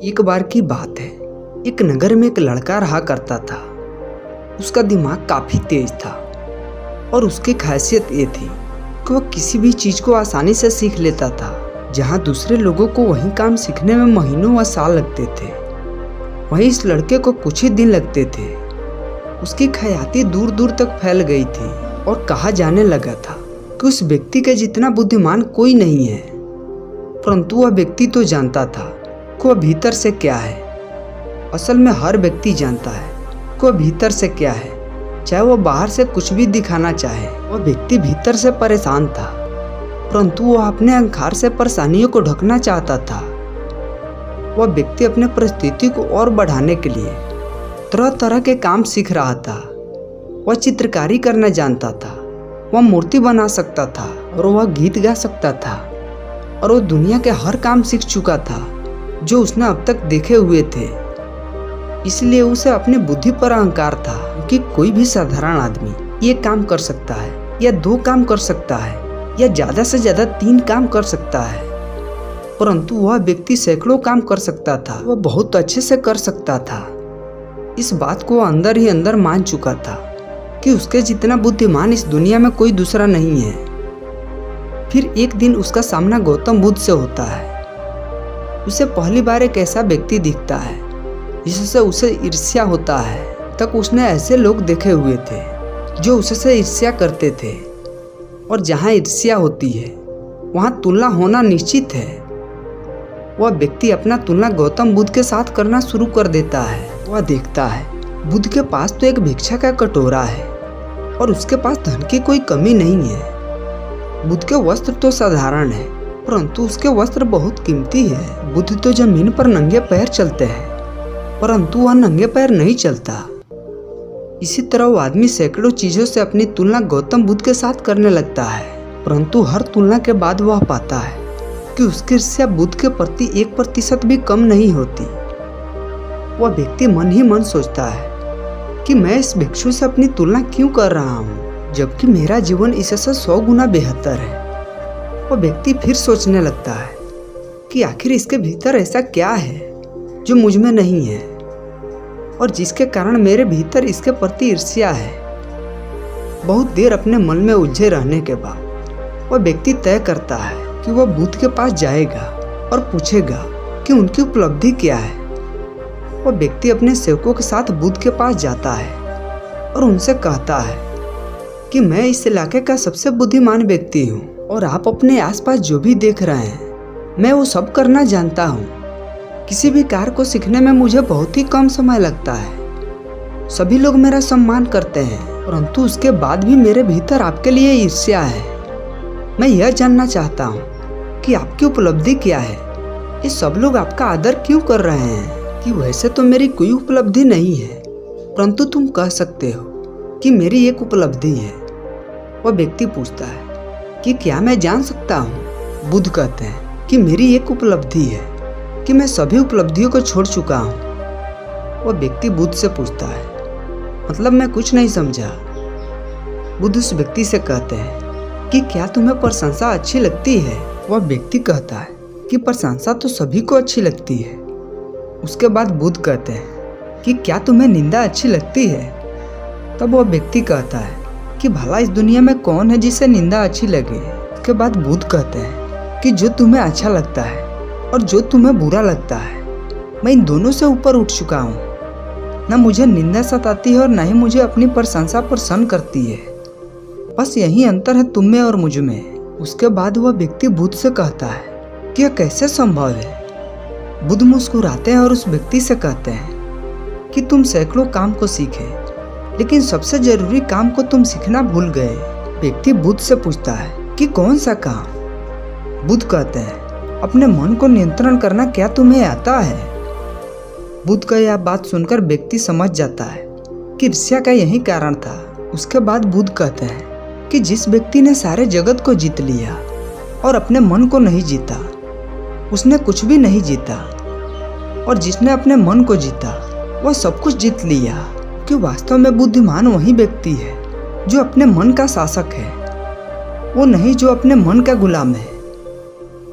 एक बार की बात है, एक नगर में एक लड़का रहा करता था। उसका दिमाग काफ़ी तेज था और उसकी खासियत ये थी कि वह किसी भी चीज़ को आसानी से सीख लेता था। जहाँ दूसरे लोगों को वही काम सीखने में महीनों व साल लगते थे, वहीं इस लड़के को कुछ ही दिन लगते थे। उसकी ख्याति दूर दूर तक फैल गई थी और कहा जाने लगा था कि उस व्यक्ति के जितना बुद्धिमान कोई नहीं है। परंतु वह व्यक्ति तो जानता था कि वह भीतर से क्या है। असल में हर व्यक्ति जानता है कि वह भीतर से क्या है, चाहे वह बाहर से कुछ भी दिखाना चाहे। वह व्यक्ति भीतर से परेशान था, परंतु वह अपने अहंकार से परेशानियों को ढकना चाहता था। वह व्यक्ति अपने परिस्थिति को और बढ़ाने के लिए तरह तरह के काम सीख रहा था। वह चित्रकारी करना जानता था, वह मूर्ति बना सकता था और वह गीत गा सकता था और वह दुनिया के हर काम सीख चुका था जो उसने अब तक देखे हुए थे। इसलिए उसे अपनी बुद्धि पर अहंकार था कि कोई भी साधारण आदमी ये काम कर सकता है या 2 काम कर सकता है या ज़्यादा से ज़्यादा 3 काम कर सकता है। परंतु वह व्यक्ति सैकड़ों काम कर सकता था, वह बहुत अच्छे से कर सकता था। इस बात को अंदर ही अंदर मान चुका था कि उसके जितना बुद्धिमान इस दुनिया में कोई दूसरा नहीं है। फिर एक दिन उसका सामना गौतम बुद्ध से होता है। उसे पहली बार एक ऐसा व्यक्ति दिखता है जिससे उसे ईर्ष्या होता है। तक उसने ऐसे लोग देखे हुए थे जो उससे ईर्ष्या करते थे, और जहाँ ईर्ष्या होती है वहाँ तुलना होना निश्चित है। वह व्यक्ति अपना तुलना गौतम बुद्ध के साथ करना शुरू कर देता है। वह देखता है बुद्ध के पास तो एक भिक्षा का कटोरा है और उसके पास धन की कोई कमी नहीं है। बुद्ध के वस्त्र तो साधारण है, परंतु उसके वस्त्र बहुत कीमती है। बुद्ध तो जमीन पर नंगे पैर चलते हैं, परंतु वह नंगे पैर नहीं चलता। इसी तरह वो आदमी सैकड़ों चीजों से अपनी तुलना गौतम बुद्ध के साथ करने लगता है, परंतु हर तुलना के बाद वह पाता है कि उसकी ईर्ष्या बुद्ध के प्रति 1% भी कम नहीं होती। वह व्यक्ति मन ही मन सोचता है कि मैं इस भिक्षु से अपनी तुलना क्यों कर रहा हूँ, जबकि मेरा जीवन इससे 100 गुना बेहतर है। वह व्यक्ति फिर सोचने लगता है कि आखिर इसके भीतर ऐसा क्या है जो मुझ में नहीं है और जिसके कारण मेरे भीतर इसके प्रति ईर्ष्या है। बहुत देर अपने मन में उलझे रहने के बाद वह व्यक्ति तय करता है कि वह बुद्ध के पास जाएगा और पूछेगा कि उनकी उपलब्धि क्या है। वह व्यक्ति अपने सेवकों के साथ बुद्ध के पास जाता है और उनसे कहता है कि मैं इस इलाके का सबसे बुद्धिमान व्यक्ति हूँ और आप अपने आसपास जो भी देख रहे हैं मैं वो सब करना जानता हूँ। किसी भी कार्य को सीखने में मुझे बहुत ही कम समय लगता है। सभी लोग मेरा सम्मान करते हैं, परंतु उसके बाद भी मेरे भीतर आपके लिए ईर्ष्या है। मैं यह जानना चाहता हूँ कि आपकी उपलब्धि क्या है। ये सब लोग आपका आदर क्यों कर रहे हैं कि वैसे तो मेरी कोई उपलब्धि नहीं है, परंतु तुम कह सकते हो कि मेरी एक उपलब्धि है। वह व्यक्ति पूछता है कि क्या मैं जान सकता हूँ। बुद्ध कहते हैं कि मेरी एक उपलब्धि है कि मैं सभी उपलब्धियों को छोड़ चुका हूँ। वह व्यक्ति बुद्ध से पूछता है, मतलब मैं कुछ नहीं समझा। बुद्ध उस व्यक्ति से कहते हैं कि क्या तुम्हें प्रशंसा अच्छी लगती है। वह व्यक्ति कहता है कि प्रशंसा तो सभी को अच्छी लगती है। उसके बाद बुद्ध कहते हैं कि क्या तुम्हें निंदा अच्छी लगती है। तब वह व्यक्ति कहता है कि भला इस दुनिया में कौन है जिसे निंदा अच्छी लगे। उसके बाद बुद्ध कहते हैं कि जो तुम्हें अच्छा लगता है और जो तुम्हें बुरा लगता है, मैं इन दोनों से ऊपर उठ चुका हूँ। न मुझे निंदा सताती है और न ही मुझे अपनी प्रशंसा प्रसन्न करती है। बस यही अंतर है तुम में और मुझ में। उसके बाद वह व्यक्ति बुद्ध से कहता है कि यह कैसे संभव है। बुद्ध मुस्कुराते हैं और उस व्यक्ति से कहते हैं कि तुम सैकड़ों काम को सीखे, लेकिन सबसे जरूरी काम को तुम सीखना भूल गए। व्यक्ति बुद्ध से पूछता है कि कौन सा काम। बुद्ध कहते हैं अपने मन को नियंत्रण करना क्या तुम्हें आता है। बुद्ध का यह बात सुनकर व्यक्ति समझ जाता है कि ईर्ष्या का यही कारण था। उसके बाद बुद्ध कहते हैं कि जिस व्यक्ति ने सारे जगत को जीत लिया और अपने मन को नहीं जीता, उसने कुछ भी नहीं जीता, और जिसने अपने मन को जीता वह सब कुछ जीत लिया। कि वास्तव में बुद्धिमान वही व्यक्ति है जो अपने मन का शासक है, वो नहीं जो अपने मन का गुलाम है।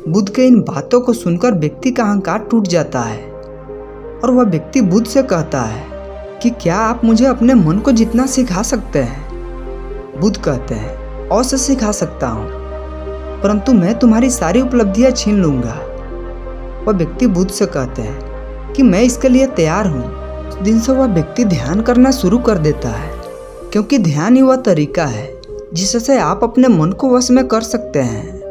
बुद्ध के इन बातों को सुनकर व्यक्ति का अहंकार टूट जाता है और वह व्यक्ति बुद्ध से कहता है कि क्या आप मुझे अपने मन को जितना सिखा सकते हैं। बुद्ध कहते हैं अवश्य सिखा सकता हूँ, परंतु मैं तुम्हारी सारी उपलब्धियाँ छीन लूँगा। वह व्यक्ति बुद्ध से कहते हैं कि मैं इसके लिए तैयार हूँ। उस दिन से वह व्यक्ति ध्यान करना शुरू कर देता है, क्योंकि ध्यान ही वह तरीका है जिससे आप अपने मन को वश में कर सकते हैं।